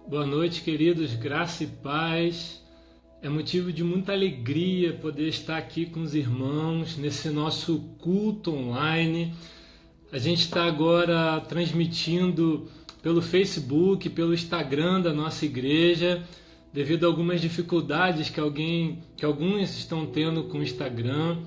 Boa noite, queridos, graça e paz. É motivo de muita alegria poder estar aqui com os irmãos nesse nosso culto online. A gente está agora transmitindo pelo Facebook, pelo Instagram da nossa igreja, devido a algumas dificuldades que alguns estão tendo com o Instagram.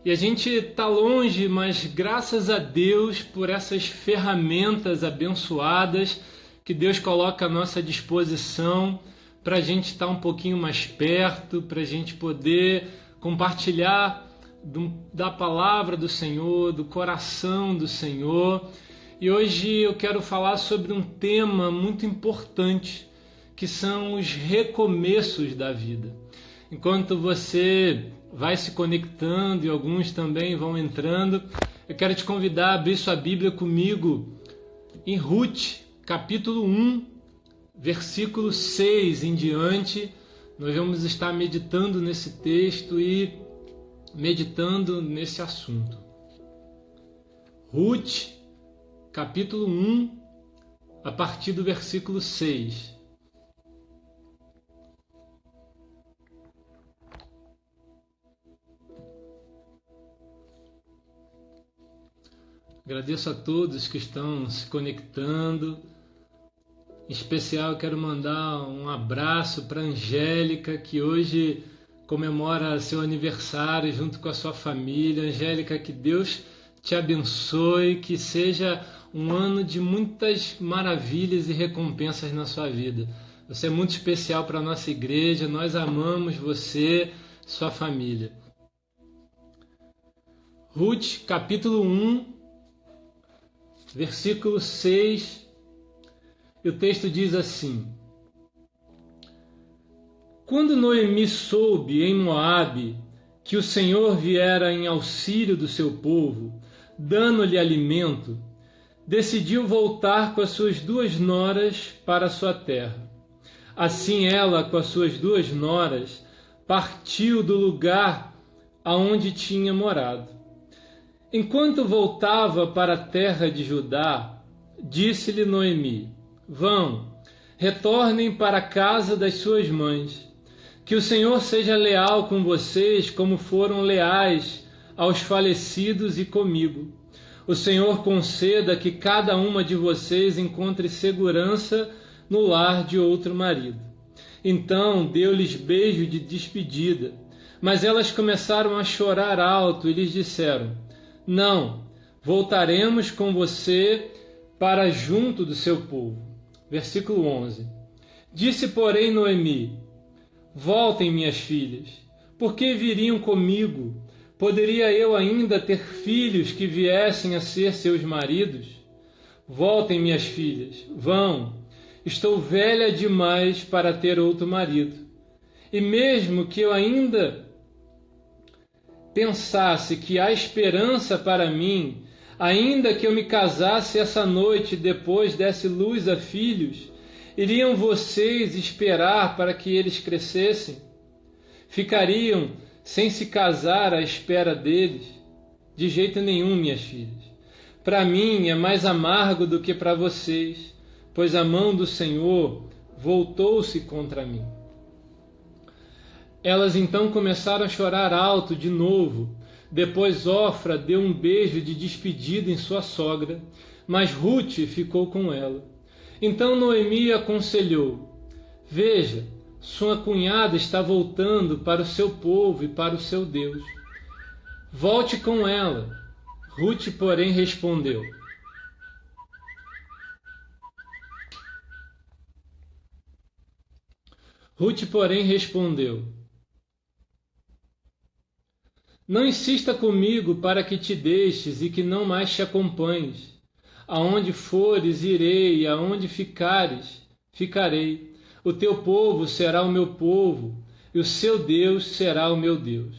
E a gente está longe, mas graças a Deus por essas ferramentas abençoadas que Deus coloca à nossa disposição para a gente estar um pouquinho mais perto, para a gente poder compartilhar da palavra do Senhor, do coração do Senhor. E hoje eu quero falar sobre um tema muito importante, que são os recomeços da vida. Enquanto você vai se conectando e alguns também vão entrando, eu quero te convidar a abrir sua Bíblia comigo em Ruth, capítulo 1, versículo 6 em diante. Nós vamos estar meditando nesse texto e meditando nesse assunto. Ruth, capítulo 1, a partir do versículo 6. Agradeço a todos que estão se conectando. Em especial, eu quero mandar um abraço para a Angélica, que hoje comemora seu aniversário junto com a sua família. Angélica, que Deus te abençoe, que seja um ano de muitas maravilhas e recompensas na sua vida. Você é muito especial para a nossa igreja, nós amamos você, sua família. Ruth, capítulo 1, versículo 6, e o texto diz assim: Quando Noemi soube em Moabe que o Senhor viera em auxílio do seu povo, dando-lhe alimento, decidiu voltar com as suas 2 noras para a sua terra. Assim ela, com as suas 2 noras, partiu do lugar aonde tinha morado. Enquanto voltava para a terra de Judá, disse-lhe Noemi: Vão, retornem para a casa das suas mães. Que o Senhor seja leal com vocês, como foram leais aos falecidos e comigo. O Senhor conceda que cada uma de vocês encontre segurança no lar de outro marido. Então deu-lhes beijo de despedida, mas elas começaram a chorar alto e lhes disseram: Não, voltaremos com você para junto do seu povo. Versículo 11. Disse, porém, Noemi: Voltem, minhas filhas, porque viriam comigo? Poderia eu ainda ter filhos que viessem a ser seus maridos? Voltem, minhas filhas, vão. Estou velha demais para ter outro marido. E mesmo que eu ainda pensasse que há esperança para mim, ainda que eu me casasse essa noite e depois desse luz a filhos, iriam vocês esperar para que eles crescessem? Ficariam sem se casar à espera deles? De jeito nenhum, minhas filhas. Para mim é mais amargo do que para vocês, pois a mão do Senhor voltou-se contra mim. Elas então começaram a chorar alto de novo. Depois Ofra deu um beijo de despedida em sua sogra, mas Ruth ficou com ela. Então Noemi aconselhou: Veja, sua cunhada está voltando para o seu povo e para o seu Deus. Volte com ela. Ruth, porém, respondeu: Não insista comigo para que te deixes e que não mais te acompanhes. Aonde fores, irei, e aonde ficares, ficarei. O teu povo será o meu povo, e o seu Deus será o meu Deus.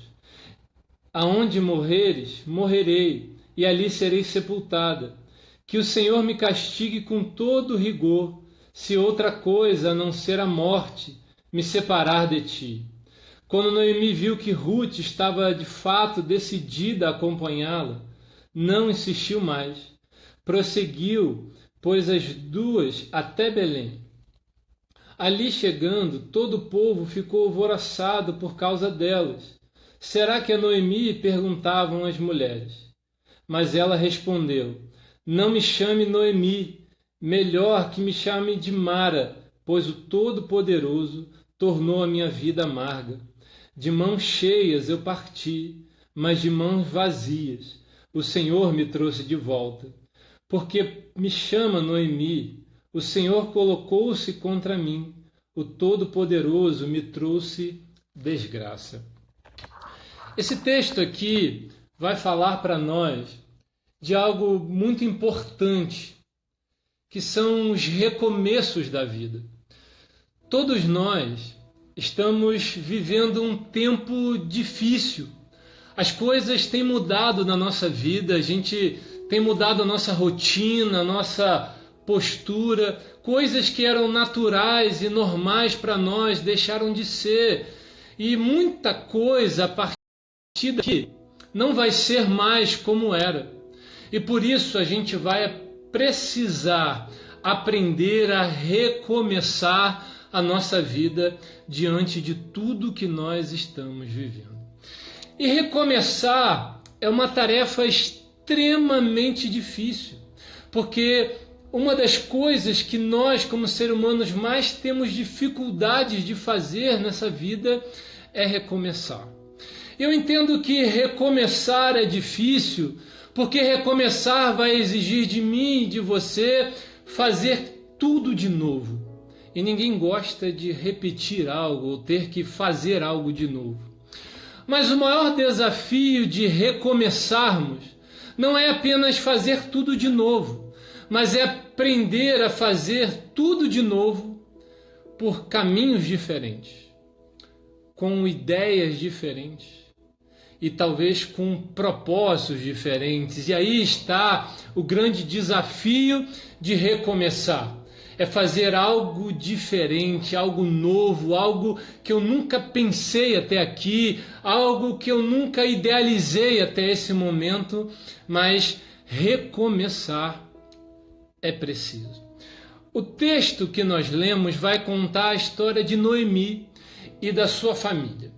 Aonde morreres, morrerei, e ali serei sepultada. Que o Senhor me castigue com todo rigor, se outra coisa a não ser a morte me separar de ti. Quando Noemi viu que Ruth estava de fato decidida a acompanhá-la, não insistiu mais. Prosseguiu, pois, as 2 até Belém. Ali chegando, todo o povo ficou alvoroçado por causa delas. Será que é Noemi? Perguntavam as mulheres. Mas ela respondeu: Não me chame Noemi, melhor que me chame de Mara, pois o Todo-Poderoso tornou a minha vida amarga. De mãos cheias eu parti, mas de mãos vazias o Senhor me trouxe de volta. Porque me chama Noemi, o Senhor colocou-se contra mim, o Todo-Poderoso me trouxe desgraça. Esse texto aqui vai falar para nós de algo muito importante, que são os recomeços da vida. Todos nós estamos vivendo um tempo difícil. As coisas têm mudado na nossa vida, a gente tem mudado a nossa rotina, a nossa postura, coisas que eram naturais e normais para nós deixaram de ser. E muita coisa a partir daqui não vai ser mais como era. E por isso a gente vai precisar aprender a recomeçar a nossa vida diante de tudo que nós estamos vivendo. E recomeçar é uma tarefa extremamente difícil, porque uma das coisas que nós, como seres humanos, mais temos dificuldades de fazer nessa vida é recomeçar. Eu entendo que recomeçar é difícil, porque recomeçar vai exigir de mim e de você fazer tudo de novo. E ninguém gosta de repetir algo ou ter que fazer algo de novo. Mas o maior desafio de recomeçarmos não é apenas fazer tudo de novo, mas é aprender a fazer tudo de novo por caminhos diferentes, com ideias diferentes e talvez com propósitos diferentes. E aí está o grande desafio de recomeçar. É fazer algo diferente, algo novo, algo que eu nunca pensei até aqui, algo que eu nunca idealizei até esse momento, mas recomeçar é preciso. O texto que nós lemos vai contar a história de Noemi e da sua família.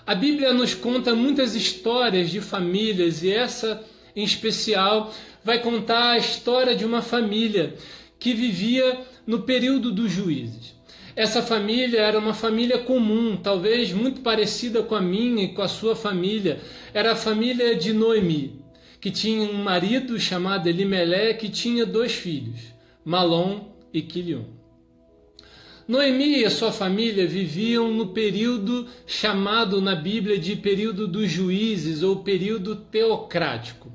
A Bíblia nos conta muitas histórias de famílias e essa, em especial, vai contar a história de uma família que vivia no período dos juízes. Essa família era uma família comum, talvez muito parecida com a minha e com a sua família. Era a família de Noemi, que tinha um marido chamado Elimeleque, que tinha 2 filhos, Malom e Quilion. Noemi e a sua família viviam no período chamado na Bíblia de período dos juízes ou período teocrático.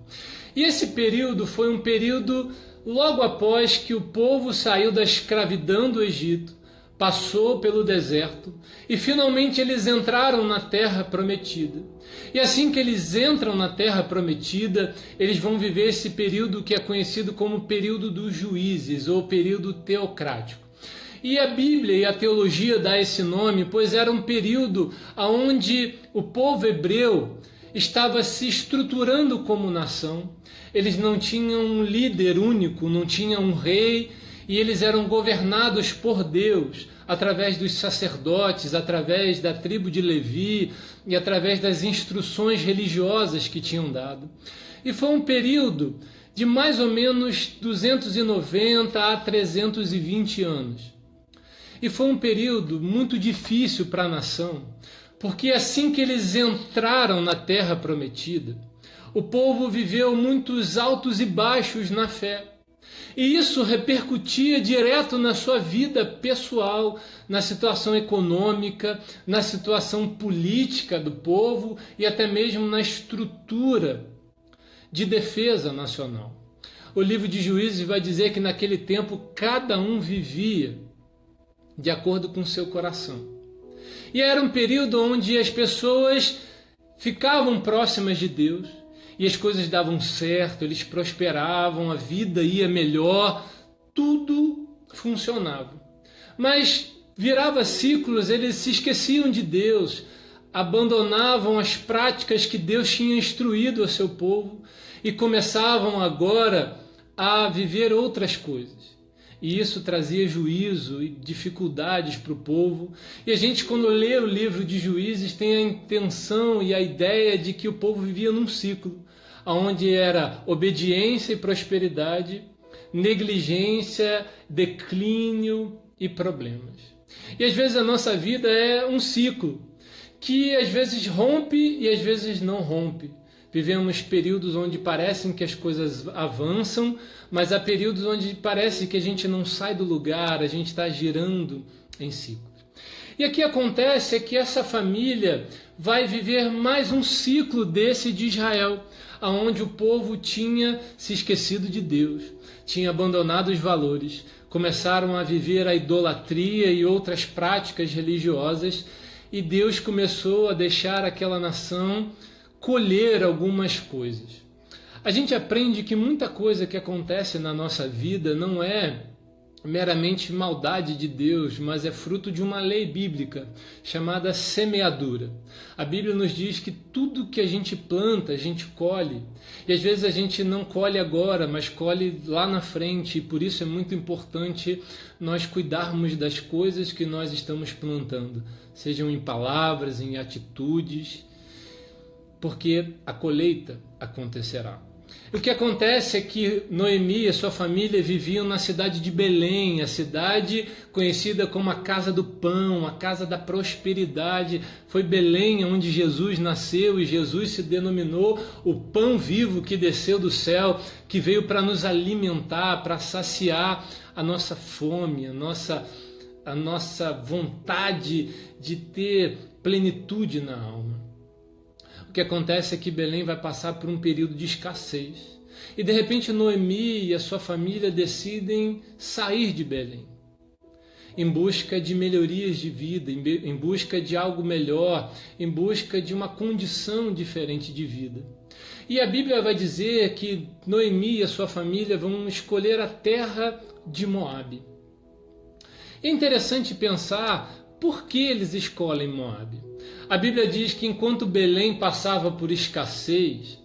E esse período foi um período logo após que o povo saiu da escravidão do Egito, passou pelo deserto e finalmente eles entraram na terra prometida. E assim que eles entram na terra prometida, eles vão viver esse período que é conhecido como período dos juízes ou período teocrático. E a Bíblia e a teologia dá esse nome, pois era um período onde o povo hebreu estava se estruturando como nação. Eles não tinham um líder único, não tinham um rei, e eles eram governados por Deus, através dos sacerdotes, através da tribo de Levi e através das instruções religiosas que tinham dado. E foi um período de mais ou menos 290 a 320 anos. E foi um período muito difícil para a nação, porque assim que eles entraram na terra prometida, o povo viveu muitos altos e baixos na fé. E isso repercutia direto na sua vida pessoal, na situação econômica, na situação política do povo e até mesmo na estrutura de defesa nacional. O livro de Juízes vai dizer que naquele tempo cada um vivia de acordo com seu coração. E era um período onde as pessoas ficavam próximas de Deus e as coisas davam certo, eles prosperavam, a vida ia melhor, tudo funcionava. Mas virava ciclos, eles se esqueciam de Deus, abandonavam as práticas que Deus tinha instruído ao seu povo e começavam agora a viver outras coisas. e isso trazia juízo e dificuldades para o povo. E a gente, quando lê o livro de Juízes, tem a intenção e a ideia de que o povo vivia num ciclo, onde era obediência e prosperidade, negligência, declínio e problemas. E às vezes a nossa vida é um ciclo, que às vezes rompe e às vezes não rompe. Vivemos períodos onde parecem que as coisas avançam, mas há períodos onde parece que a gente não sai do lugar, a gente está girando em ciclos. E aqui acontece é que essa família vai viver mais um ciclo desse de Israel, onde o povo tinha se esquecido de Deus, tinha abandonado os valores, começaram a viver a idolatria e outras práticas religiosas, e Deus começou a deixar aquela nação colher algumas coisas. A gente aprende que muita coisa que acontece na nossa vida não é meramente maldade de Deus, mas é fruto de uma lei bíblica chamada semeadura. A Bíblia nos diz que tudo que a gente planta, a gente colhe. E às vezes a gente não colhe agora, mas colhe lá na frente. E por isso é muito importante nós cuidarmos das coisas que nós estamos plantando, sejam em palavras, em atitudes, porque a colheita acontecerá. O que acontece é que Noemi e sua família viviam na cidade de Belém, a cidade conhecida como a casa do pão, a casa da prosperidade. Foi Belém onde Jesus nasceu, e Jesus se denominou o pão vivo que desceu do céu, que veio para nos alimentar, para saciar a nossa fome, a nossa vontade de ter plenitude na alma. O que acontece é que Belém vai passar por um período de escassez. E de repente Noemi e a sua família decidem sair de Belém, em busca de melhorias de vida, em busca de algo melhor, em busca de uma condição diferente de vida. E a Bíblia vai dizer que Noemi e a sua família vão escolher a terra de Moabe. É interessante pensar por que eles escolhem Moabe. A Bíblia diz que enquanto Belém passava por escassez,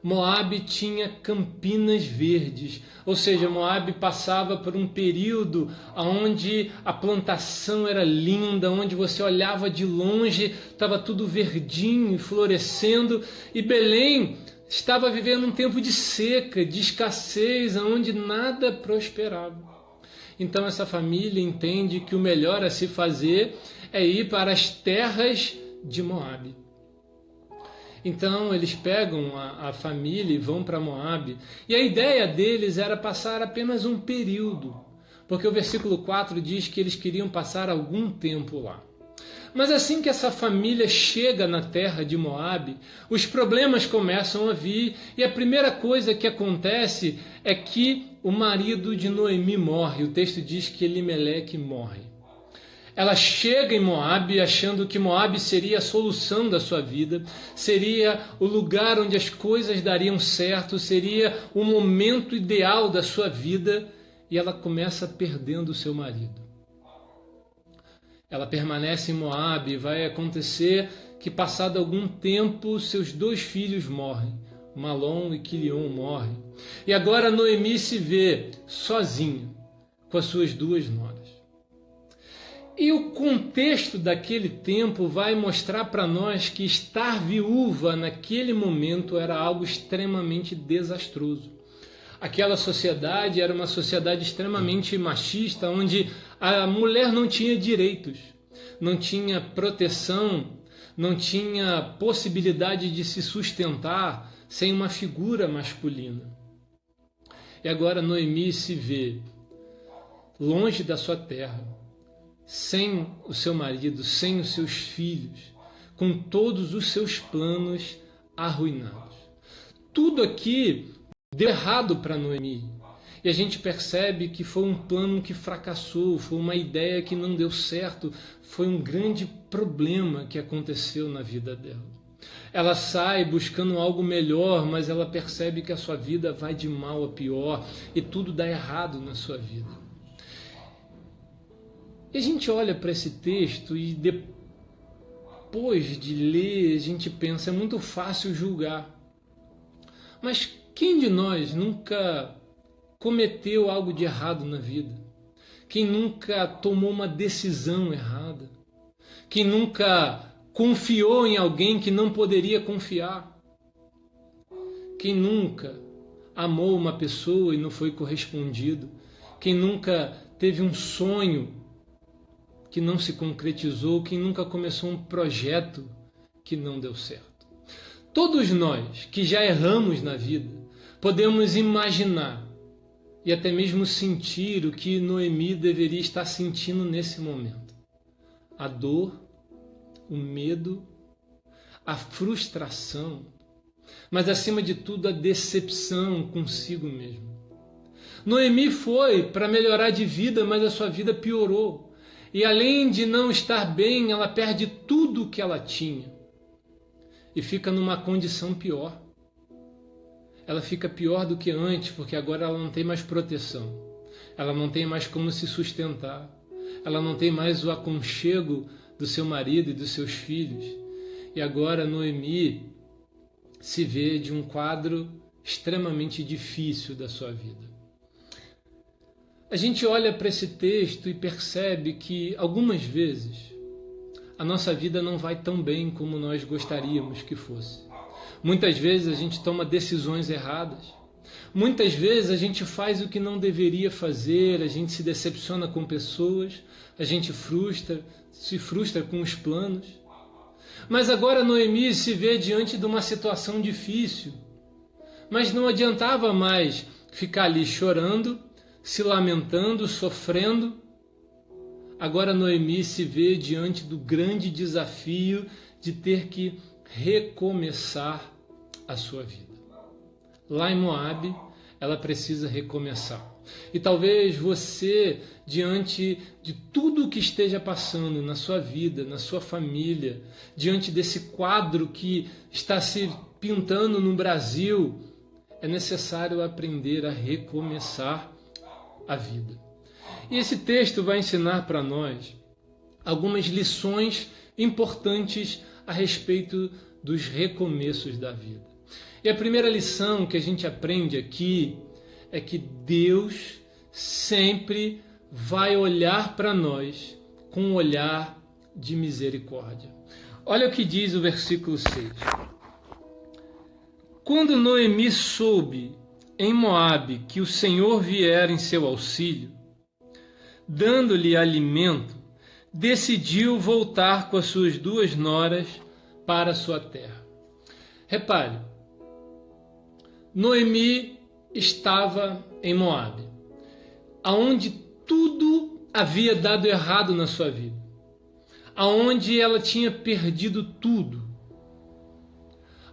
Moabe tinha campinas verdes, ou seja, Moabe passava por um período onde a plantação era linda, onde você olhava de longe, estava tudo verdinho, florescendo, e Belém estava vivendo um tempo de seca, de escassez, onde nada prosperava. Então essa família entende que o melhor a se fazer é ir para as terras de Moabe. Então eles pegam a família e vão para Moabe. E a ideia deles era passar apenas um período, porque o versículo 4 diz que eles queriam passar algum tempo lá. Mas assim que essa família chega na terra de Moabe, os problemas começam a vir, e a primeira coisa que acontece é que o marido de Noemi morre. O texto diz que Elimeleque morre. Ela chega em Moabe achando que Moabe seria a solução da sua vida, seria o lugar onde as coisas dariam certo, seria o momento ideal da sua vida, e ela começa perdendo o seu marido. Ela permanece em Moabe, e vai acontecer que, passado algum tempo, seus 2 filhos morrem, Malom e Quilion morrem. E agora Noemi se vê sozinha com as suas 2 noras. E o contexto daquele tempo vai mostrar para nós que estar viúva naquele momento era algo extremamente desastroso. Aquela sociedade era uma sociedade extremamente machista, onde a mulher não tinha direitos, não tinha proteção, não tinha possibilidade de se sustentar sem uma figura masculina. E agora Noemi se vê longe da sua terra, sem o seu marido, sem os seus filhos, com todos os seus planos arruinados. Tudo aqui deu errado para Noemi. E a gente percebe que foi um plano que fracassou, foi uma ideia que não deu certo, foi um grande problema que aconteceu na vida dela. Ela sai buscando algo melhor, mas ela percebe que a sua vida vai de mal a pior e tudo dá errado na sua vida. E a gente olha para esse texto e depois de ler, a gente pensa, é muito fácil julgar. Mas quem de nós nunca cometeu algo de errado na vida? Quem nunca tomou uma decisão errada? Quem nunca confiou em alguém que não poderia confiar? Quem nunca amou uma pessoa e não foi correspondido? Quem nunca teve um sonho que não se concretizou? Quem nunca começou um projeto que não deu certo? Todos nós que já erramos na vida podemos imaginar e até mesmo sentir o que Noemi deveria estar sentindo nesse momento. A dor, o medo, a frustração, mas acima de tudo a decepção consigo mesmo. Noemi foi para melhorar de vida, mas a sua vida piorou. E além de não estar bem, ela perde tudo o que ela tinha e fica numa condição pior. Ela fica pior do que antes, porque agora ela não tem mais proteção. Ela não tem mais como se sustentar. Ela não tem mais o aconchego do seu marido e dos seus filhos. E agora Noemi se vê de um quadro extremamente difícil da sua vida. A gente olha para esse texto e percebe que algumas vezes a nossa vida não vai tão bem como nós gostaríamos que fosse. Muitas vezes a gente toma decisões erradas. Muitas vezes a gente faz o que não deveria fazer, a gente se decepciona com pessoas, a gente se frustra com os planos. Mas agora Noemi se vê diante de uma situação difícil. Mas não adiantava mais ficar ali chorando, se lamentando, sofrendo. Agora Noemi se vê diante do grande desafio de ter que recomeçar a sua vida. Lá em Moabe, ela precisa recomeçar. E talvez você, diante de tudo o que esteja passando na sua vida, na sua família, diante desse quadro que está se pintando no Brasil, é necessário aprender a recomeçar a vida. E esse texto vai ensinar para nós algumas lições importantes a respeito dos recomeços da vida. E a primeira lição que a gente aprende aqui é que Deus sempre vai olhar para nós com um olhar de misericórdia. Olha o que diz o versículo 6. Quando Noemi soube em Moabe que o Senhor viera em seu auxílio, dando-lhe alimento, decidiu voltar com as suas 2 noras para a sua terra. Repare, Noemi estava em Moabe, aonde tudo havia dado errado na sua vida, aonde ela tinha perdido tudo,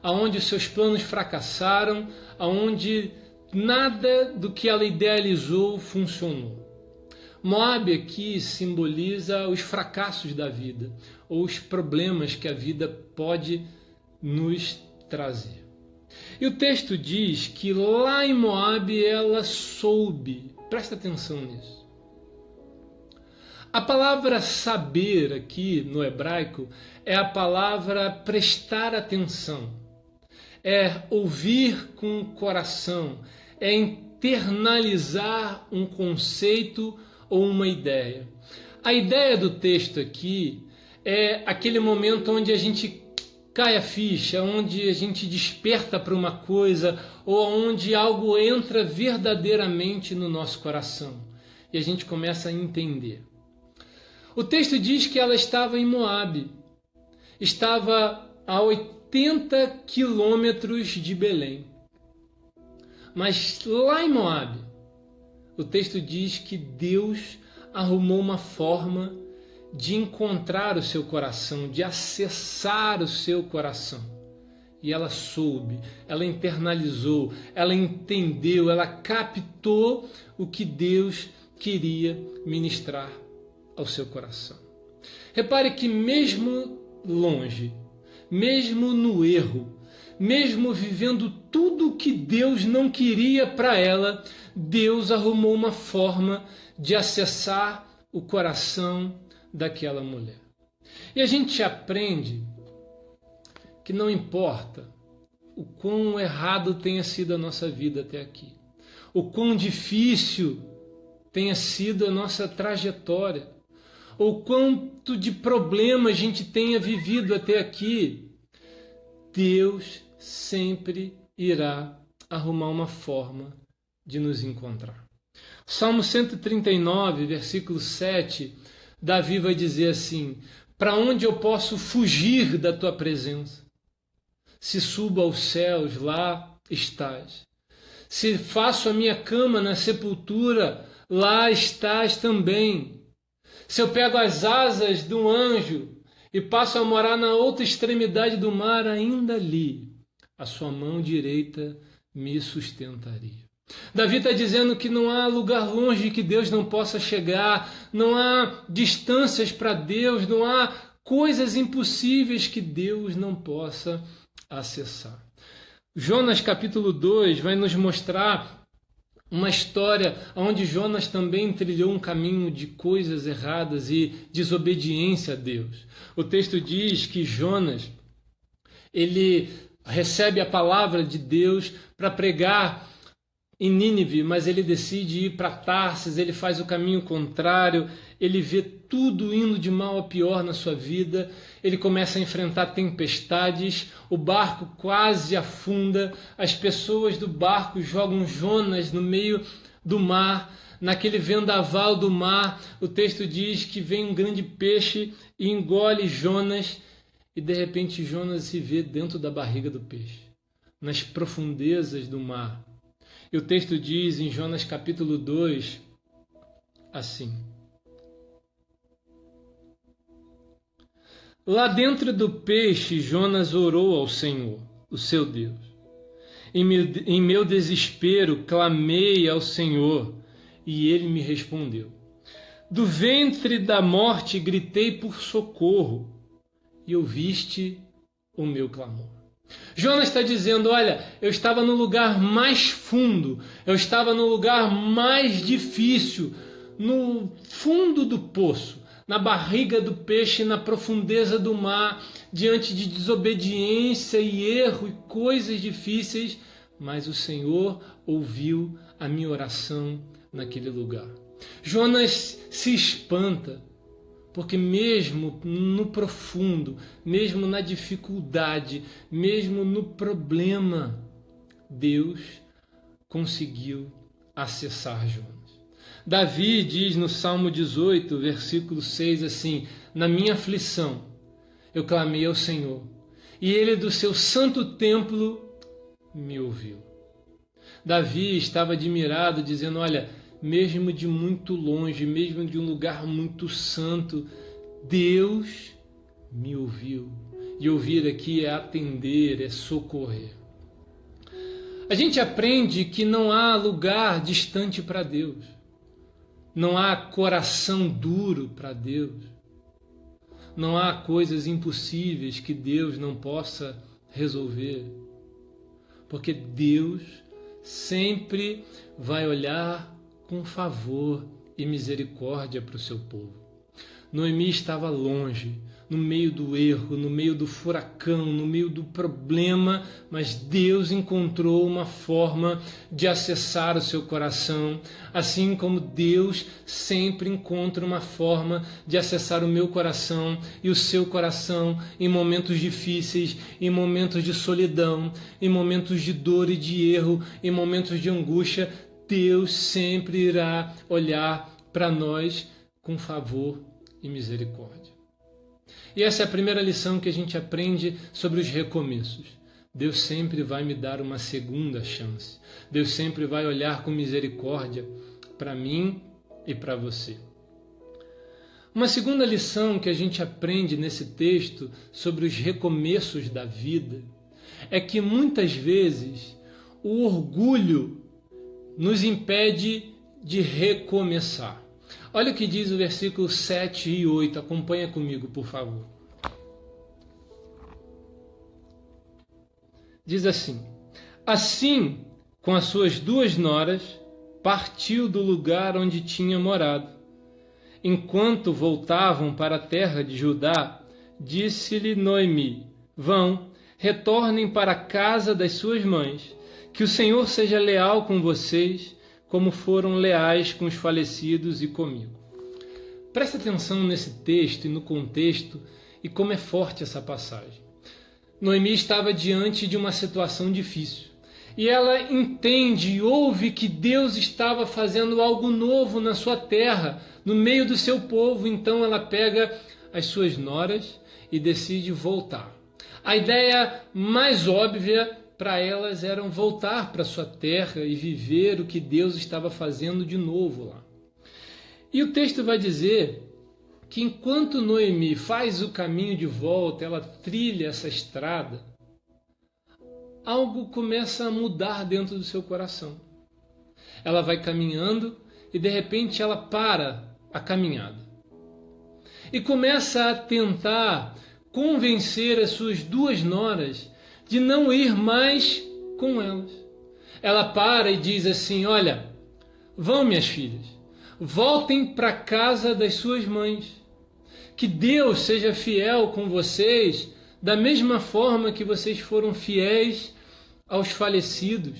aonde os seus planos fracassaram, aonde nada do que ela idealizou funcionou. Moabe aqui simboliza os fracassos da vida, ou os problemas que a vida pode nos trazer. E o texto diz que lá em Moabe ela soube, presta atenção nisso. A palavra saber aqui no hebraico é a palavra prestar atenção, é ouvir com o coração, é internalizar um conceito ou uma ideia. A ideia do texto aqui é aquele momento onde a gente cai a ficha, onde a gente desperta para uma coisa ou onde algo entra verdadeiramente no nosso coração e a gente começa a entender. O texto diz que ela estava em Moabe, estava a 80 quilômetros de Belém. Mas lá em Moabe, o texto diz que Deus arrumou uma forma de encontrar o seu coração, de acessar o seu coração. E ela soube, ela internalizou, ela entendeu, ela captou o que Deus queria ministrar ao seu coração. Repare que mesmo longe, mesmo no erro, mesmo vivendo tudo o que Deus não queria para ela, Deus arrumou uma forma de acessar o coração daquela mulher. E a gente aprende que não importa o quão errado tenha sido a nossa vida até aqui, o quão difícil tenha sido a nossa trajetória, ou quanto de problema a gente tenha vivido até aqui, Deus sempre irá arrumar uma forma de nos encontrar. Salmo 139, versículo 7, Davi vai dizer assim: para onde eu posso fugir da tua presença? Se subo aos céus, lá estás. Se faço a minha cama na sepultura, lá estás também. Se eu pego as asas do anjo e passo a morar na outra extremidade do mar, ainda ali a sua mão direita me sustentaria. Davi está dizendo que não há lugar longe que Deus não possa chegar, não há distâncias para Deus, não há coisas impossíveis que Deus não possa acessar. Jonas capítulo 2 vai nos mostrar uma história onde Jonas também trilhou um caminho de coisas erradas e desobediência a Deus. O texto diz que Jonas, ele recebe a palavra de Deus para pregar em Nínive, mas ele decide ir para Tarsis, ele faz o caminho contrário, ele vê tudo indo de mal a pior na sua vida, ele começa a enfrentar tempestades, o barco quase afunda, as pessoas do barco jogam Jonas no meio do mar, naquele vendaval do mar, o texto diz que vem um grande peixe e engole Jonas, e de repente Jonas se vê dentro da barriga do peixe, nas profundezas do mar. E o texto diz em Jonas capítulo 2, assim: lá dentro do peixe, Jonas orou ao Senhor, o seu Deus. Em meu desespero, clamei ao Senhor, e ele me respondeu. Do ventre da morte, gritei por socorro, e ouviste o meu clamor. Jonas está dizendo, olha, eu estava no lugar mais fundo, eu estava no lugar mais difícil, no fundo do poço, na barriga do peixe, na profundeza do mar, diante de desobediência e erro e coisas difíceis, mas o Senhor ouviu a minha oração naquele lugar. Jonas se espanta, porque mesmo no profundo, mesmo na dificuldade, mesmo no problema, Deus conseguiu acessar Jonas. Davi diz no Salmo 18, versículo 6 assim: na minha aflição eu clamei ao Senhor, e ele do seu santo templo me ouviu. Davi estava admirado, dizendo, olha, mesmo de muito longe, mesmo de um lugar muito santo, Deus me ouviu. E ouvir aqui é atender, é socorrer. A gente aprende que não há lugar distante para Deus. Não há coração duro para Deus. Não há coisas impossíveis que Deus não possa resolver. Porque Deus sempre vai olhar com favor e misericórdia para o seu povo. Noemi estava longe, no meio do erro, no meio do furacão, no meio do problema, mas Deus encontrou uma forma de acessar o seu coração, assim como Deus sempre encontra uma forma de acessar o meu coração e o seu coração em momentos difíceis, em momentos de solidão, em momentos de dor e de erro, em momentos de angústia. Deus sempre irá olhar para nós com favor e misericórdia. E essa é a primeira lição que a gente aprende sobre os recomeços. Deus sempre vai me dar uma segunda chance. Deus sempre vai olhar com misericórdia para mim e para você. Uma segunda lição que a gente aprende nesse texto sobre os recomeços da vida é que muitas vezes o orgulho nos impede de recomeçar. Olha o que diz o versículo 7 e 8. Acompanha comigo, por favor. Diz assim: assim, com as suas duas noras, partiu do lugar onde tinha morado. Enquanto voltavam para a terra de Judá, disse-lhe Noemi: vão, retornem para a casa das suas mães. Que o Senhor seja leal com vocês, como foram leais com os falecidos e comigo. Preste atenção nesse texto e no contexto e como é forte essa passagem. Noemi estava diante de uma situação difícil e ela entende e ouve que Deus estava fazendo algo novo na sua terra, no meio do seu povo. Então ela pega as suas noras e decide voltar. A ideia mais óbvia para elas era voltar para sua terra e viver o que Deus estava fazendo de novo lá. E o texto vai dizer que enquanto Noemi faz o caminho de volta, ela trilha essa estrada, algo começa a mudar dentro do seu coração. Ela vai caminhando e de repente ela para a caminhada e começa a tentar convencer as suas duas noras de não ir mais com elas. Ela para e diz assim: olha, vão minhas filhas, voltem para a casa das suas mães. Que Deus seja fiel com vocês da mesma forma que vocês foram fiéis aos falecidos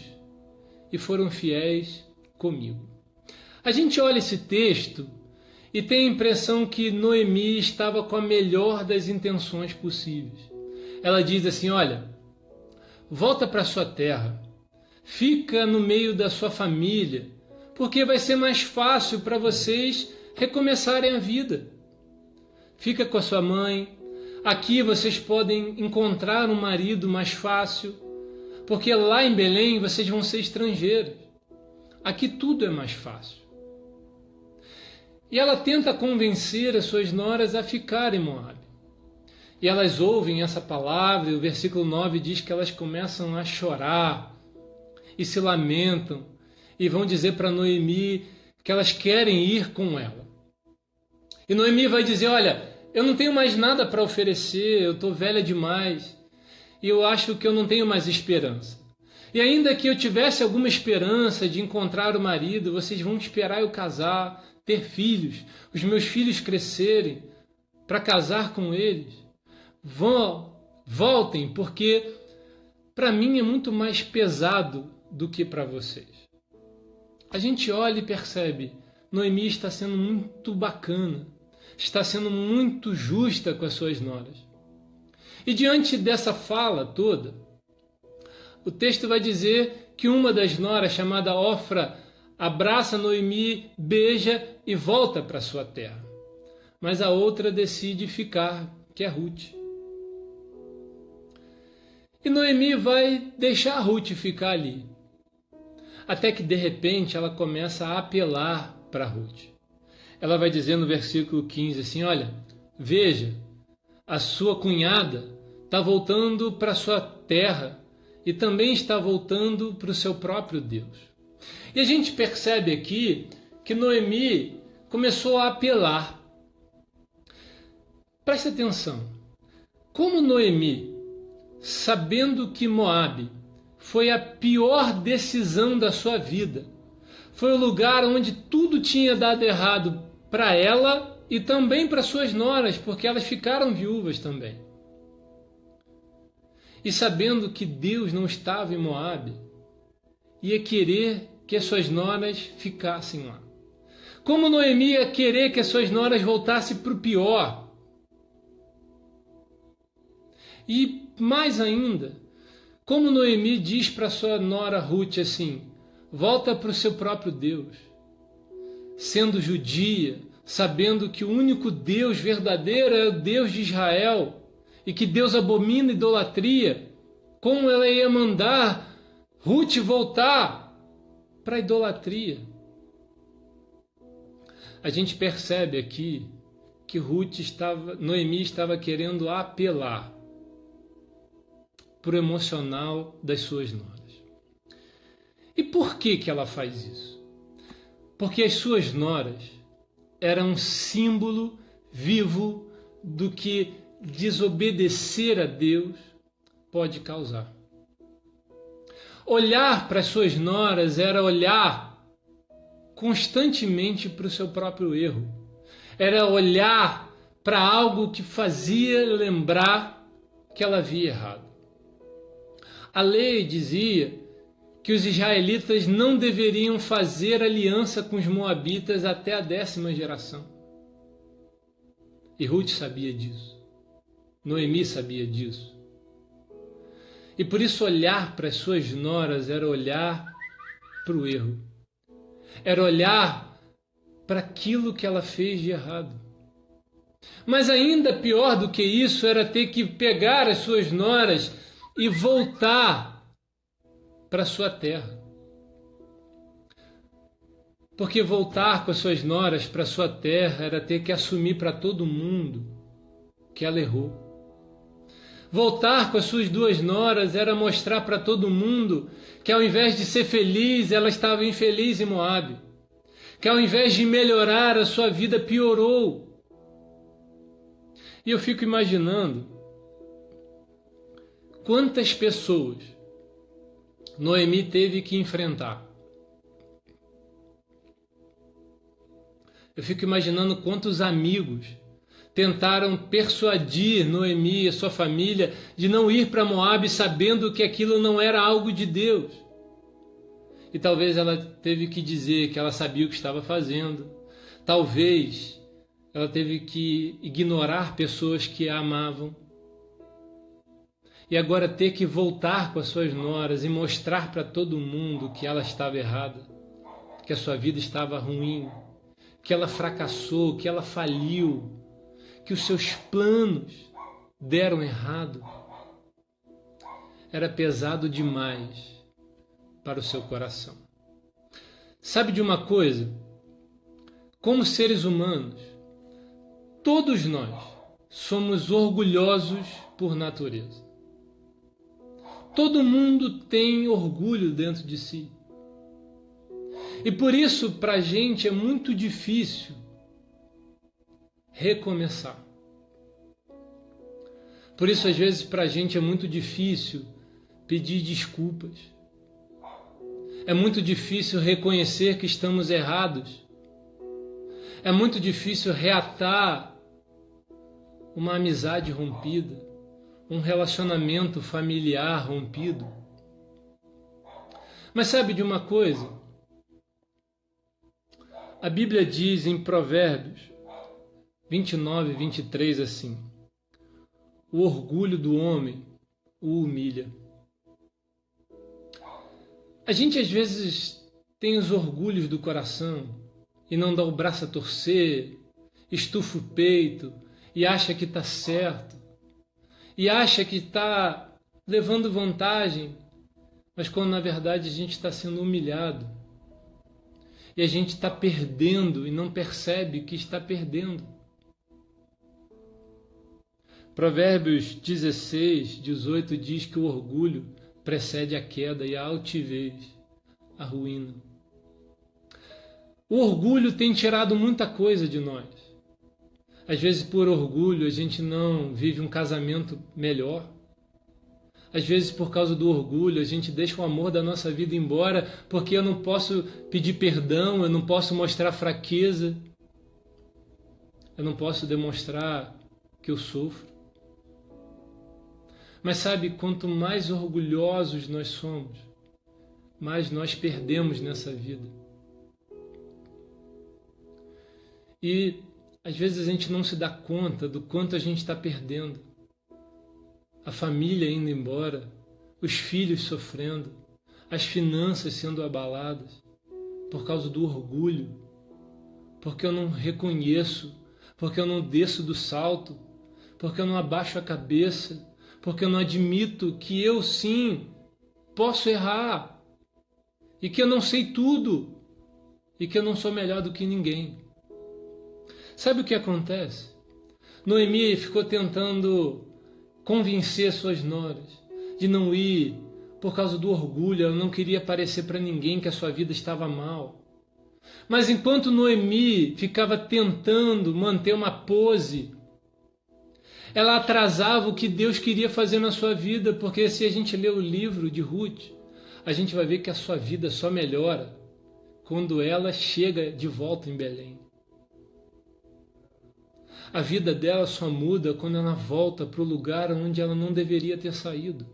e foram fiéis comigo. A gente olha esse texto e tem a impressão que Noemi estava com a melhor das intenções possíveis. Ela diz assim: olha, volta para sua terra, fica no meio da sua família, porque vai ser mais fácil para vocês recomeçarem a vida. Fica com a sua mãe, aqui vocês podem encontrar um marido mais fácil, porque lá em Belém vocês vão ser estrangeiros. Aqui tudo é mais fácil. E ela tenta convencer as suas noras a ficar em Moabe. E elas ouvem essa palavra, e o versículo 9 diz que elas começam a chorar e se lamentam e vão dizer para Noemi que elas querem ir com ela. E Noemi vai dizer: olha, eu não tenho mais nada para oferecer, eu estou velha demais e eu acho que eu não tenho mais esperança. E ainda que eu tivesse alguma esperança de encontrar o marido, vocês vão esperar eu casar, ter filhos, os meus filhos crescerem, para casar com eles. Voltem, porque para mim é muito mais pesado do que para vocês. A gente olha e percebe, Noemi está sendo muito bacana, está sendo muito justa com as suas noras. E diante dessa fala toda, o texto vai dizer que uma das noras, chamada Ofra, abraça Noemi, beija e volta para sua terra. Mas a outra decide ficar, que é Ruth. E Noemi vai deixar a Ruth ficar ali. Até que de repente ela começa a apelar para Ruth. Ela vai dizer no versículo 15 assim: olha, veja, a sua cunhada está voltando para sua terra e também está voltando para o seu próprio Deus. E a gente percebe aqui que Noemi começou a apelar. Preste atenção. Como Noemi, sabendo que Moabe foi a pior decisão da sua vida, foi o lugar onde tudo tinha dado errado para ela e também para suas noras, porque elas ficaram viúvas também. E sabendo que Deus não estava em Moabe, ia querer que as suas noras ficassem lá. Como Noemi ia querer que as suas noras voltassem para o pior. E mais ainda, como Noemi diz para sua nora Ruth assim: volta para o seu próprio Deus. Sendo judia, sabendo que o único Deus verdadeiro é o Deus de Israel e que Deus abomina idolatria, como ela ia mandar Ruth voltar para a idolatria? A gente percebe aqui que Noemi estava querendo apelar para o emocional das suas noras. E por que ela faz isso? Porque as suas noras eram um símbolo vivo do que desobedecer a Deus pode causar. Olhar para as suas noras era olhar constantemente para o seu próprio erro. Era olhar para algo que fazia lembrar que ela havia errado. A lei dizia que os israelitas não deveriam fazer aliança com os moabitas até a 10ª geração. E Ruth sabia disso. Noemi sabia disso. E por isso olhar para as suas noras era olhar para o erro. Era olhar para aquilo que ela fez de errado. Mas ainda pior do que isso era ter que pegar as suas noras e voltar para a sua terra. Porque voltar com as suas noras para a sua terra era ter que assumir para todo mundo que ela errou. Voltar com as suas 2 noras era mostrar para todo mundo que ao invés de ser feliz, ela estava infeliz em Moabe. Que ao invés de melhorar, a sua vida piorou. E eu fico imaginando quantas pessoas Noemi teve que enfrentar. Eu fico imaginando quantos amigos tentaram persuadir Noemi e sua família de não ir para Moabe sabendo que aquilo não era algo de Deus. E talvez ela teve que dizer que ela sabia o que estava fazendo. Talvez ela teve que ignorar pessoas que a amavam. E agora ter que voltar com as suas noras e mostrar para todo mundo que ela estava errada, que a sua vida estava ruim, que ela fracassou, que ela faliu, que os seus planos deram errado, era pesado demais para o seu coração. Sabe de uma coisa? Como seres humanos, todos nós somos orgulhosos por natureza. Todo mundo tem orgulho dentro de si. E por isso, para a gente, é muito difícil recomeçar. Por isso, às vezes, para a gente é muito difícil pedir desculpas. É muito difícil reconhecer que estamos errados. É muito difícil reatar uma amizade rompida, um relacionamento familiar rompido. Mas sabe de uma coisa? A Bíblia diz em Provérbios 29, 23 assim: o orgulho do homem o humilha. A gente às vezes tem os orgulhos do coração e não dá o braço a torcer, estufa o peito e acha que está certo, e acha que está levando vantagem, mas quando na verdade a gente está sendo humilhado e a gente está perdendo e não percebe que está perdendo. Provérbios 16, 18 diz que o orgulho precede a queda e a altivez, a ruína. O orgulho tem tirado muita coisa de nós. Às vezes, por orgulho, a gente não vive um casamento melhor. Às vezes, por causa do orgulho, a gente deixa o amor da nossa vida embora porque eu não posso pedir perdão, eu não posso mostrar fraqueza, eu não posso demonstrar que eu sofro. Mas sabe, quanto mais orgulhosos nós somos, mais nós perdemos nessa vida. E às vezes a gente não se dá conta do quanto a gente está perdendo. A família indo embora, os filhos sofrendo, as finanças sendo abaladas por causa do orgulho, porque eu não reconheço, porque eu não desço do salto, porque eu não abaixo a cabeça, porque eu não admito que eu sim posso errar e que eu não sei tudo e que eu não sou melhor do que ninguém. Sabe o que acontece? Noemi ficou tentando convencer suas noras de não ir por causa do orgulho. Ela não queria parecer para ninguém que a sua vida estava mal. Mas enquanto Noemi ficava tentando manter uma pose, ela atrasava o que Deus queria fazer na sua vida, porque se a gente ler o livro de Ruth, a gente vai ver que a sua vida só melhora quando ela chega de volta em Belém. A vida dela só muda quando ela volta para o lugar onde ela não deveria ter saído.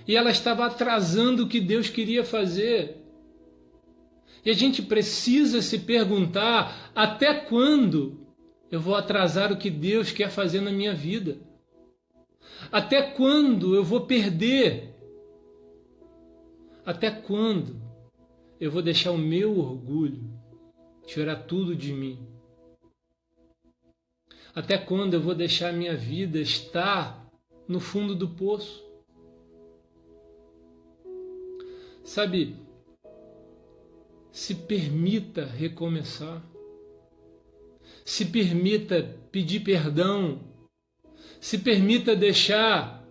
E ela estava atrasando o que Deus queria fazer. E a gente precisa se perguntar: até quando eu vou atrasar o que Deus quer fazer na minha vida? Até quando eu vou perder? Até quando eu vou deixar o meu orgulho tirar tudo de mim? Até quando eu vou deixar a minha vida estar no fundo do poço? Sabe, se permita recomeçar. Se permita pedir perdão. Se permita deixar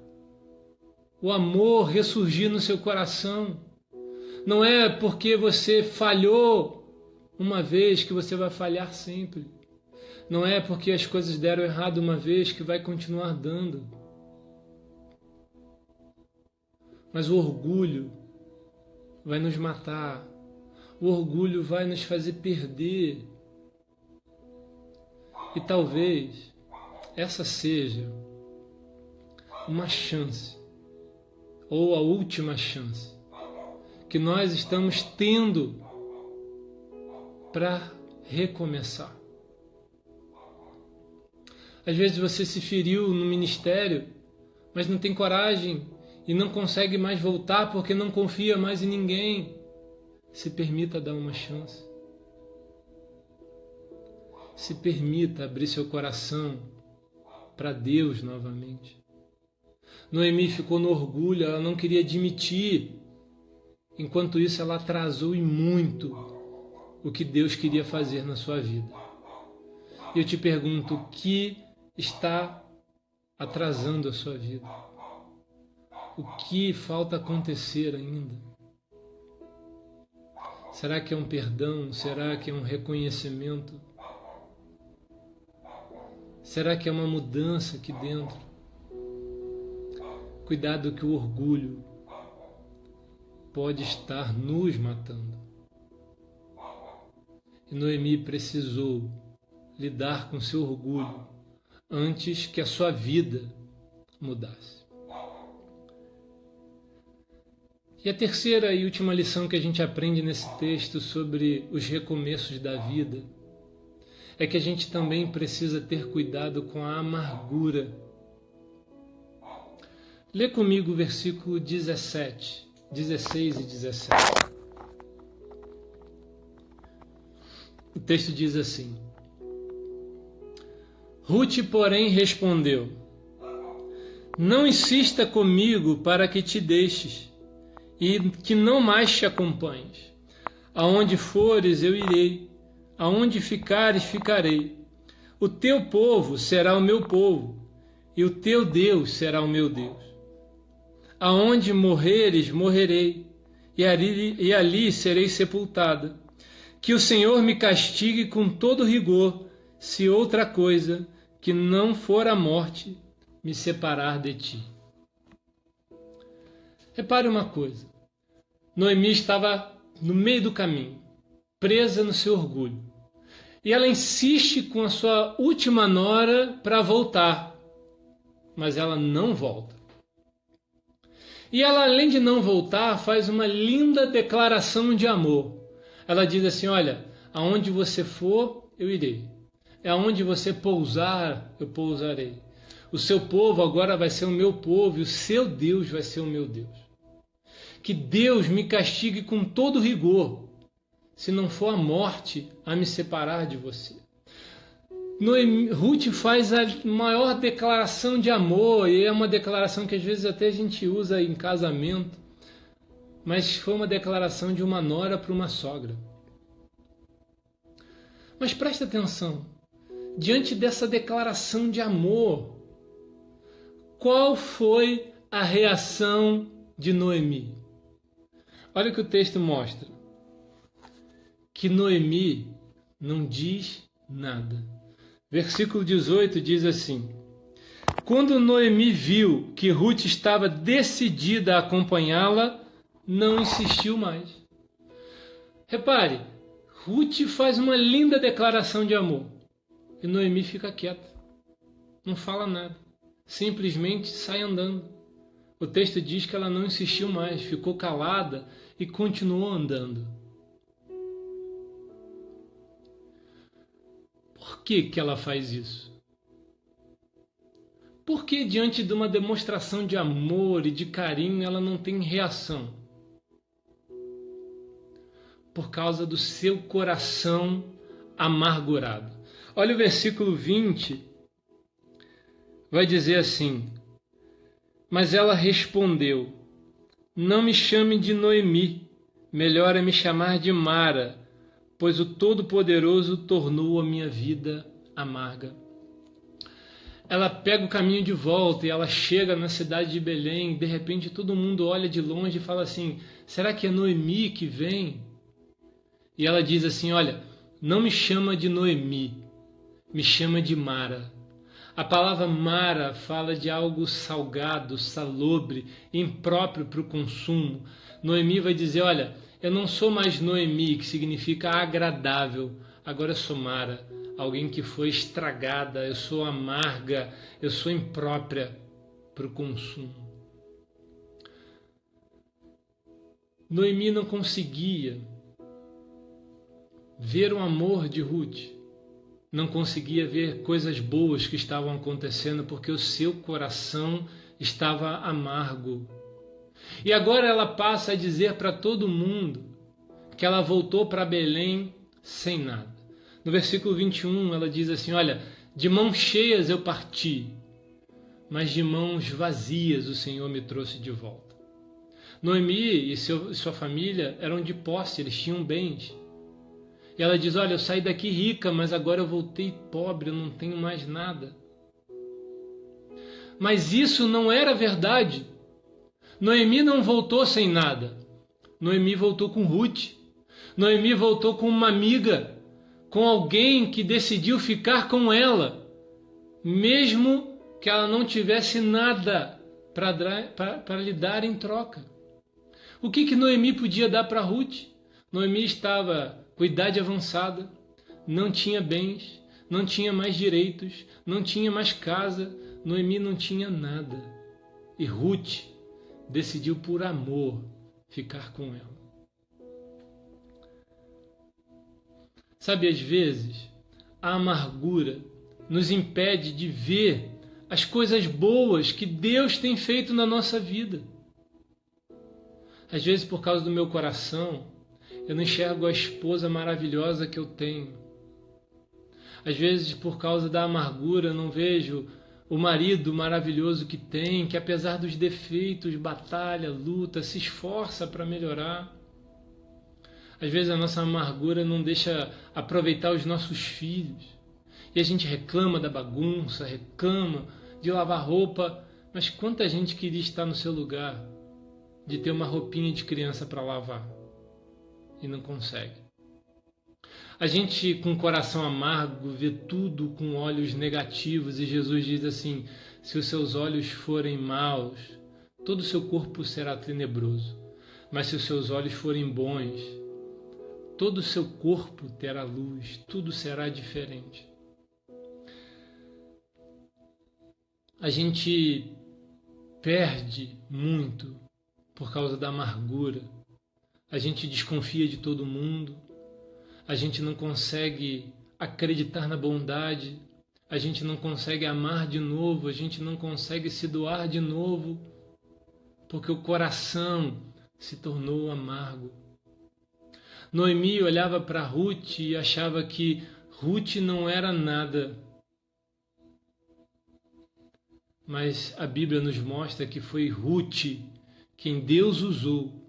o amor ressurgir no seu coração. Não é porque você falhou uma vez que você vai falhar sempre. Não é porque as coisas deram errado uma vez que vai continuar dando. Mas o orgulho vai nos matar. O orgulho vai nos fazer perder. E talvez essa seja uma chance, ou a última chance, que nós estamos tendo para recomeçar. Às vezes você se feriu no ministério, mas não tem coragem e não consegue mais voltar porque não confia mais em ninguém. Se permita dar uma chance. Se permita abrir seu coração para Deus novamente. Noemi ficou no orgulho, ela não queria admitir. Enquanto isso, ela atrasou e muito o que Deus queria fazer na sua vida. E eu te pergunto, o que está atrasando a sua vida? O que falta acontecer ainda? Será que é um perdão? Será que é um reconhecimento? Será que é uma mudança aqui dentro? Cuidado que o orgulho pode estar nos matando. E Noemi precisou lidar com seu orgulho antes que a sua vida mudasse. E a terceira e última lição que a gente aprende nesse texto sobre os recomeços da vida é que a gente também precisa ter cuidado com a amargura. Lê comigo o versículo 16 e 17. O texto diz assim: Ruth, porém, respondeu: Não insista comigo para que te deixes e que não mais te acompanhes. Aonde fores, eu irei. Aonde ficares, ficarei. O teu povo será o meu povo, e o teu Deus será o meu Deus. Aonde morreres, morrerei, e ali serei sepultada. Que o Senhor me castigue com todo rigor, se outra coisa, que não for a morte, me separar de ti. Repare uma coisa. Noemi estava no meio do caminho, presa no seu orgulho. E ela insiste com a sua última nora para voltar, mas ela não volta. E ela, além de não voltar, faz uma linda declaração de amor. Ela diz assim: olha, aonde você for, eu irei. Aonde você pousar, eu pousarei. O seu povo agora vai ser o meu povo e o seu Deus vai ser o meu Deus. Que Deus me castigue com todo rigor, se não for a morte a me separar de você. Ruth faz a maior declaração de amor, e é uma declaração que às vezes até a gente usa em casamento, mas foi uma declaração de uma nora para uma sogra. Mas presta atenção, diante dessa declaração de amor, qual foi a reação de Noemi? Olha o que o texto mostra. Que Noemi não diz nada. Versículo 18 diz assim: Quando Noemi viu que Ruth estava decidida a acompanhá-la, não insistiu mais. Repare, Ruth faz uma linda declaração de amor e Noemi fica quieta, não fala nada, simplesmente sai andando. O texto diz que ela não insistiu mais, ficou calada e continuou andando. Por que ela faz isso? Por que diante de uma demonstração de amor e de carinho ela não tem reação? Por causa do seu coração amargurado. Olha o versículo 20, vai dizer assim: mas ela respondeu: não me chame de Noemi, melhor é me chamar de Mara, pois o Todo-Poderoso tornou a minha vida amarga. Ela pega o caminho de volta e ela chega na cidade de Belém, e de repente todo mundo olha de longe e fala assim: será que é Noemi que vem? E ela diz assim: olha, não me chama de Noemi, me chama de Mara. A palavra Mara fala de algo salgado, salobre, impróprio para o consumo. Noemi vai dizer: olha, eu não sou mais Noemi, que significa agradável, agora eu sou Mara, alguém que foi estragada, eu sou amarga, eu sou imprópria para o consumo. Noemi não conseguia ver o amor de Ruth, não conseguia ver coisas boas que estavam acontecendo porque o seu coração estava amargo. E agora ela passa a dizer para todo mundo que ela voltou para Belém sem nada. No versículo 21 ela diz assim: olha, de mãos cheias eu parti, mas de mãos vazias o Senhor me trouxe de volta. Noemi e sua família eram de posse, eles tinham bens. E ela diz: olha, eu saí daqui rica, mas agora eu voltei pobre, eu não tenho mais nada. Mas isso não era verdade. Noemi não voltou sem nada. Noemi voltou com Ruth. Noemi voltou com uma amiga, com alguém que decidiu ficar com ela, mesmo que ela não tivesse nada para lhe dar em troca. O que Noemi podia dar para Ruth? Noemi estava com idade avançada, não tinha bens, não tinha mais direitos, não tinha mais casa, Noemi não tinha nada. E Ruth decidiu por amor ficar com ela. Sabe, às vezes, a amargura nos impede de ver as coisas boas que Deus tem feito na nossa vida. Às vezes, por causa do meu coração, eu não enxergo a esposa maravilhosa que eu tenho. Às vezes, por causa da amargura, eu não vejo o marido maravilhoso que tem, que apesar dos defeitos, batalha, luta, se esforça para melhorar. Às vezes a nossa amargura não deixa aproveitar os nossos filhos. E a gente reclama da bagunça, reclama de lavar roupa, mas quanta gente queria estar no seu lugar, de ter uma roupinha de criança para lavar, e não consegue. A gente, com o coração amargo, vê tudo com olhos negativos, e Jesus diz assim: se os seus olhos forem maus, todo o seu corpo será tenebroso. Mas se os seus olhos forem bons, todo o seu corpo terá luz, tudo será diferente. A gente perde muito por causa da amargura. A gente desconfia de todo mundo. A gente não consegue acreditar na bondade. A gente não consegue amar de novo. A gente não consegue se doar de novo, porque o coração se tornou amargo. Noemi olhava para Ruth e achava que Ruth não era nada. Mas a Bíblia nos mostra que foi Ruth quem Deus usou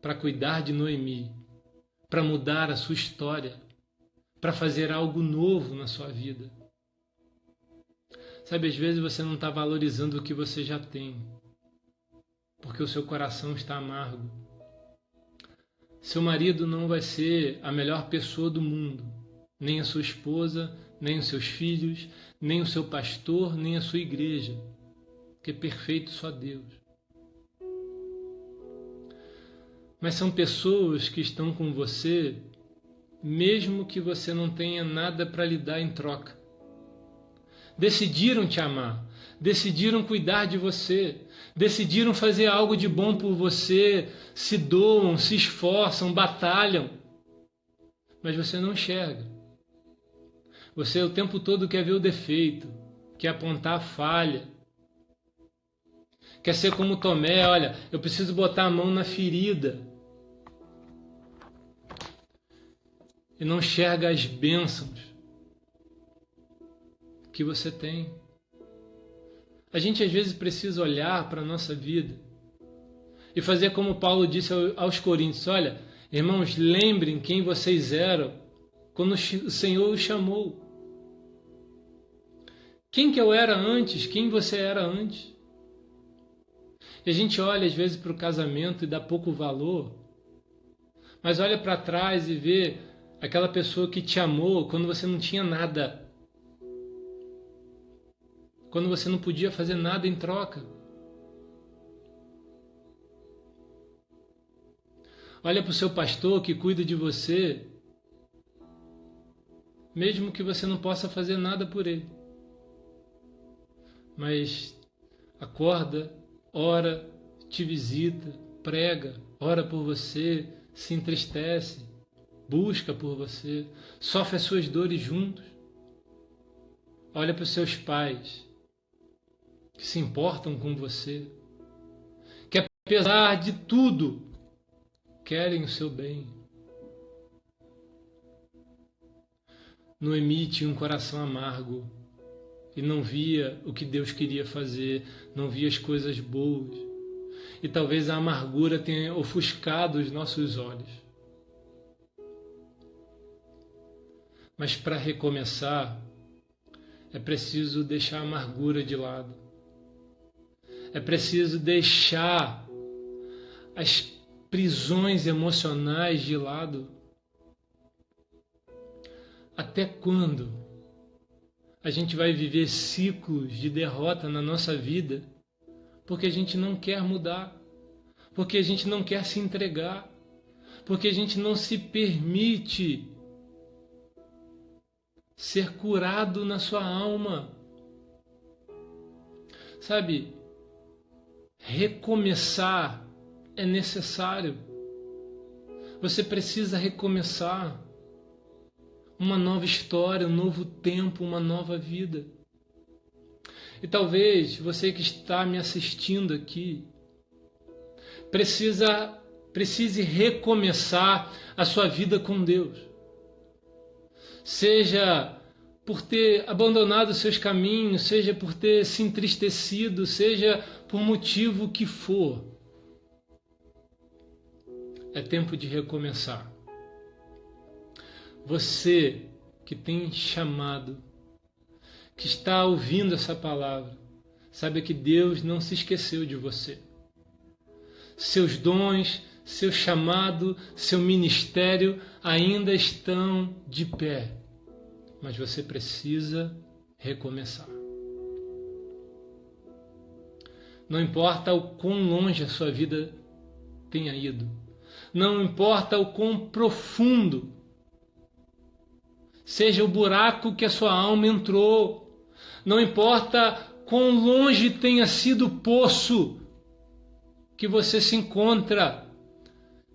para cuidar de Noemi, para mudar a sua história, para fazer algo novo na sua vida. Sabe, às vezes você não está valorizando o que você já tem, porque o seu coração está amargo. Seu marido não vai ser a melhor pessoa do mundo, nem a sua esposa, nem os seus filhos, nem o seu pastor, nem a sua igreja, porque é perfeito só Deus. Mas são pessoas que estão com você, mesmo que você não tenha nada para lhe dar em troca. Decidiram te amar, decidiram cuidar de você, decidiram fazer algo de bom por você, se doam, se esforçam, batalham, mas você não enxerga. Você o tempo todo quer ver o defeito, quer apontar a falha, quer ser como Tomé, olha, eu preciso botar a mão na ferida. E não enxerga as bênçãos que você tem. A gente às vezes precisa olhar para a nossa vida e fazer como Paulo disse aos Coríntios, olha, irmãos, lembrem quem vocês eram quando o Senhor os chamou. Quem que eu era antes? Quem você era antes? E a gente olha às vezes para o casamento e dá pouco valor, mas olha para trás e vê aquela pessoa que te amou quando você não tinha nada, quando você não podia fazer nada em troca. Olha para o seu pastor que cuida de você, mesmo que você não possa fazer nada por ele. Mas acorda, ora, te visita, prega, ora por você, se entristece, busca por você, sofre as suas dores juntos. Olha para os seus pais, que se importam com você, que apesar de tudo, querem o seu bem. Noemi tinha um coração amargo e não via o que Deus queria fazer, não via as coisas boas. E talvez a amargura tenha ofuscado os nossos olhos. Mas para recomeçar, é preciso deixar a amargura de lado. É preciso deixar as prisões emocionais de lado. Até quando a gente vai viver ciclos de derrota na nossa vida porque a gente não quer mudar, porque a gente não quer se entregar, porque a gente não se permite ser curado na sua alma? Sabe, recomeçar é necessário. Você precisa recomeçar. Uma nova história, um novo tempo, uma nova vida. E talvez você que está me assistindo aqui precise recomeçar a sua vida com Deus. Seja por ter abandonado seus caminhos, seja por ter se entristecido, seja por motivo que for. É tempo de recomeçar. Você que tem chamado, que está ouvindo essa palavra, saiba que Deus não se esqueceu de você. Seus dons, seu chamado, seu ministério ainda estão de pé, mas você precisa recomeçar. Não importa o quão longe a sua vida tenha ido, não importa o quão profundo seja o buraco que a sua alma entrou, não importa quão longe tenha sido o poço que você se encontra,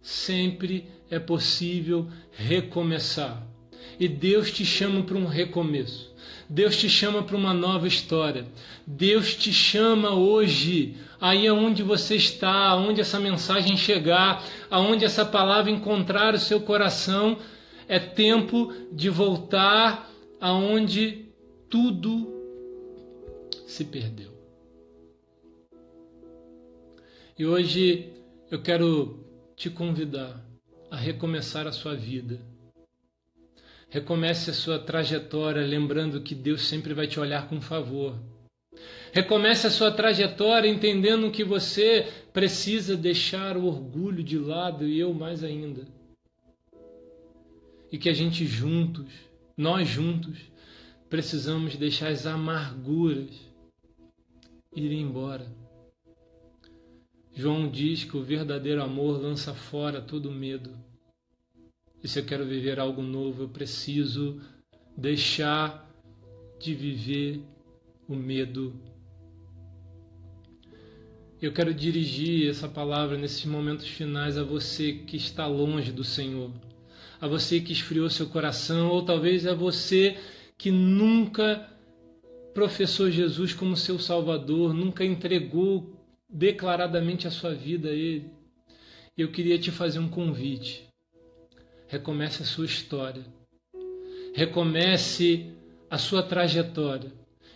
sempre é possível recomeçar. E Deus te chama para um recomeço. Deus te chama para uma nova história. Deus te chama hoje, aí aonde você está, aonde essa mensagem chegar, aonde essa palavra encontrar o seu coração. É tempo de voltar aonde tudo se perdeu. E hoje eu quero te convidar a recomeçar a sua vida. Recomece a sua trajetória, lembrando que Deus sempre vai te olhar com favor. Recomece a sua trajetória entendendo que você precisa deixar o orgulho de lado, e eu mais ainda. E que a gente juntos, nós juntos, precisamos deixar as amarguras irem embora. João diz que o verdadeiro amor lança fora todo medo. E se eu quero viver algo novo, eu preciso deixar de viver o medo. Eu quero dirigir essa palavra nesses momentos finais a você que está longe do Senhor, a você que esfriou seu coração, ou talvez a você que nunca professou Jesus como seu Salvador, nunca entregou declaradamente a sua vida a Ele. Eu queria te fazer um convite. Recomece a sua história. Recomece a sua trajetória.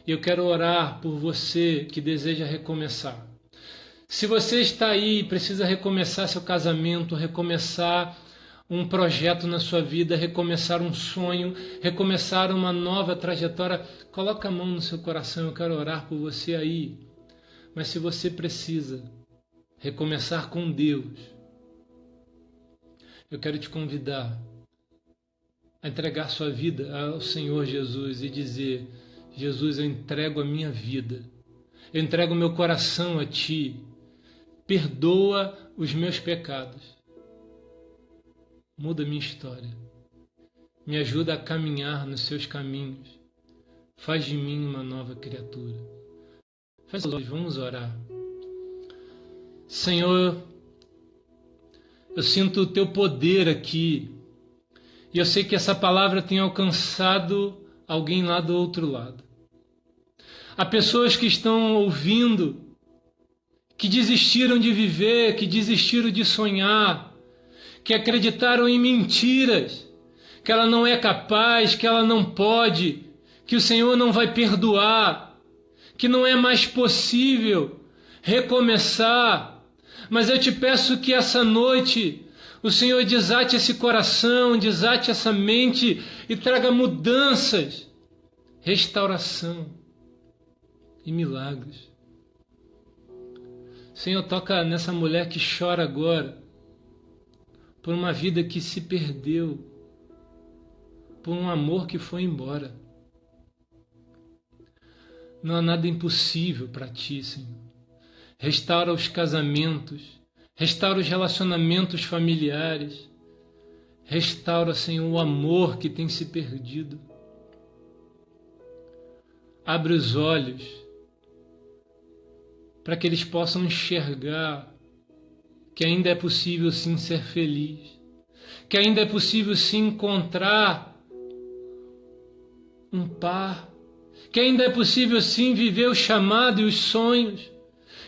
E eu quero orar por você que deseja recomeçar. Se você está aí e precisa recomeçar seu casamento, recomeçar um projeto na sua vida, recomeçar um sonho, recomeçar uma nova trajetória, coloca a mão no seu coração, eu quero orar por você aí. Mas se você precisa recomeçar com Deus, eu quero te convidar a entregar sua vida ao Senhor Jesus e dizer: Jesus, eu entrego a minha vida, eu entrego o meu coração a Ti, perdoa os meus pecados, muda a minha história, me ajuda a caminhar nos Seus caminhos, faz de mim uma nova criatura. Faz os olhos, vamos orar. Senhor, eu sinto o Teu poder aqui, e eu sei que essa palavra tem alcançado alguém lá do outro lado. Há pessoas que estão ouvindo, que desistiram de viver, que desistiram de sonhar, que acreditaram em mentiras, que ela não é capaz, que ela não pode, que o Senhor não vai perdoar, que não é mais possível recomeçar. Mas eu te peço que essa noite o Senhor desate esse coração, desate essa mente e traga mudanças, restauração e milagres. Senhor, toca nessa mulher que chora agora por uma vida que se perdeu, por um amor que foi embora. Não há nada impossível para Ti, Senhor. Restaura os casamentos, restaura os relacionamentos familiares, restaura, Senhor, o amor que tem se perdido. Abre os olhos para que eles possam enxergar que ainda é possível sim ser feliz, que ainda é possível sim encontrar um par, que ainda é possível sim viver o chamado e os sonhos,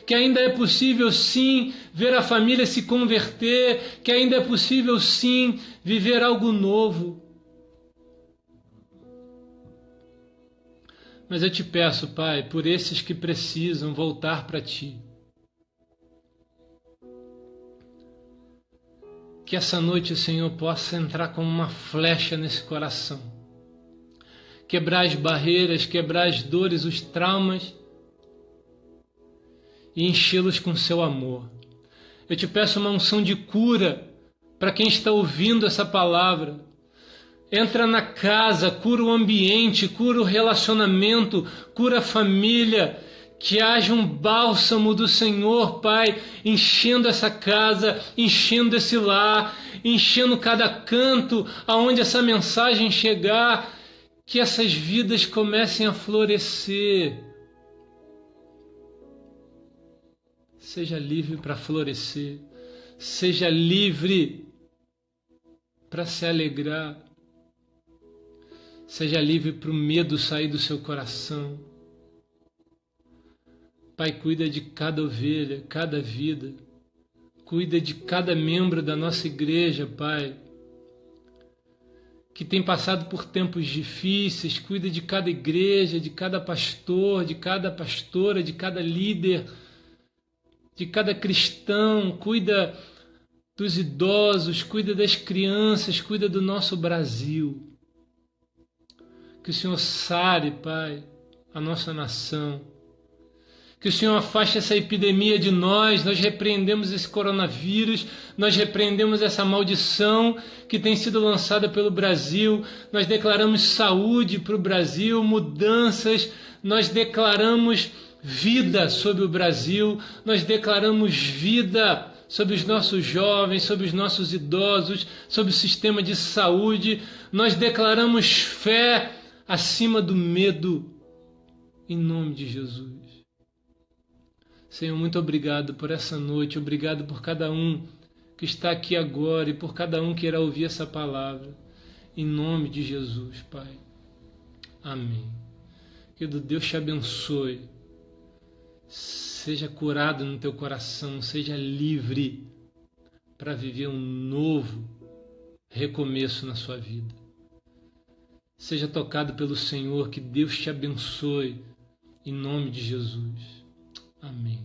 que ainda é possível sim ver a família se converter, que ainda é possível sim viver algo novo. Mas eu te peço, Pai, por esses que precisam voltar para Ti, que essa noite o Senhor possa entrar como uma flecha nesse coração, quebrar as barreiras, quebrar as dores, os traumas e enchê-los com Seu amor. Eu te peço uma unção de cura para quem está ouvindo essa palavra. Entra na casa, cura o ambiente, cura o relacionamento, cura a família. Que haja um bálsamo do Senhor, Pai, enchendo essa casa, enchendo esse lar, enchendo cada canto aonde essa mensagem chegar. Que essas vidas comecem a florescer. Seja livre para florescer. Seja livre para se alegrar. Seja livre para o medo sair do seu coração. Pai, cuida de cada ovelha, cada vida. Cuida de cada membro da nossa igreja, Pai, que tem passado por tempos difíceis. Cuida de cada igreja, de cada pastor, de cada pastora, de cada líder, de cada cristão. Cuida dos idosos, cuida das crianças, cuida do nosso Brasil. Que o Senhor sare, Pai, a nossa nação. Que o Senhor afaste essa epidemia de nós. Nós repreendemos esse coronavírus, nós repreendemos essa maldição que tem sido lançada pelo Brasil. Nós declaramos saúde para o Brasil, mudanças. Nós declaramos vida sobre o Brasil. Nós declaramos vida sobre os nossos jovens, sobre os nossos idosos, sobre o sistema de saúde. Nós declaramos fé acima do medo, em nome de Jesus. Senhor, muito obrigado por essa noite, obrigado por cada um que está aqui agora e por cada um que irá ouvir essa palavra. Em nome de Jesus, Pai. Amém. Querido, Deus te abençoe. Seja curado no teu coração, seja livre para viver um novo recomeço na sua vida. Seja tocado pelo Senhor, que Deus te abençoe, em nome de Jesus. Amém.